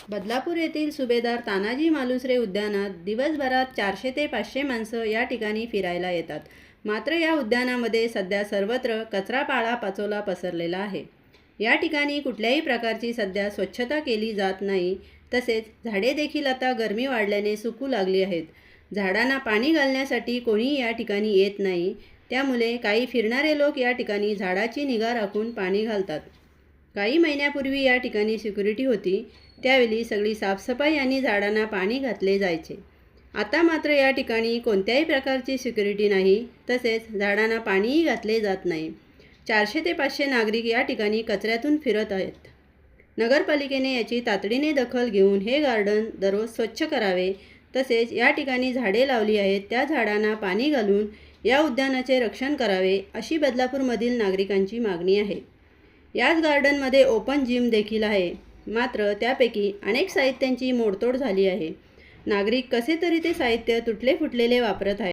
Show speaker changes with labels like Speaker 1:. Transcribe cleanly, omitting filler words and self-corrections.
Speaker 1: बदलापूर येथील सुभेदार तानाजी मालुसरे उद्यानात दिवसभरात 400 ते 500 माणसं या ठिकाणी फिरायला येतात. मात्र या उद्यानामध्ये सध्या सर्वत्र कचरा पाचोला पसरलेला आहे. या ठिकाणी कुठल्याही प्रकारची सध्या स्वच्छता केली जात नाही. तसेच झाडे देखील आता गरमी वाढल्याने सुकू लागली आहेत. झाडांना पाणी घालण्यासाठी कोणीही या ठिकाणी येत नाही. त्यामुळे काही फिरणारे लोक या ठिकाणी झाडाची निगा राखून पाणी घालतात. काही महिन्यापूर्वी या ठिकाणी सिक्युरिटी होती. त्यावेळी सगळी साफसफाई आणि झाडांना पाणी घातले जायचे. आता मात्र या ठिकाणी कोणत्याही प्रकारची सिक्युरिटी नाही. तसेच झाडांना पाणीही घातले जात नाही. 400 ते 500 नागरिक या ठिकाणी कचऱ्यातून फिरत आहेत. नगरपालिकेने याची तातडीने दखल घेऊन हे गार्डन दररोज स्वच्छ करावे. तसेच या ठिकाणी झाडे लावली आहेत त्या झाडांना पाणी घालून या उद्यानाचे रक्षण करावे अशी बदलापूरमधील नागरिकांची मागणी आहे. याच गार्डनमध्ये ओपन जिम देखील आहे. मात्र त्यापैकी अनेक साहित्यांची मोडतोड झाली आहे. नागरिक कसे तरी ते साहित्य तुटले फुटलेले वापरत आहेत.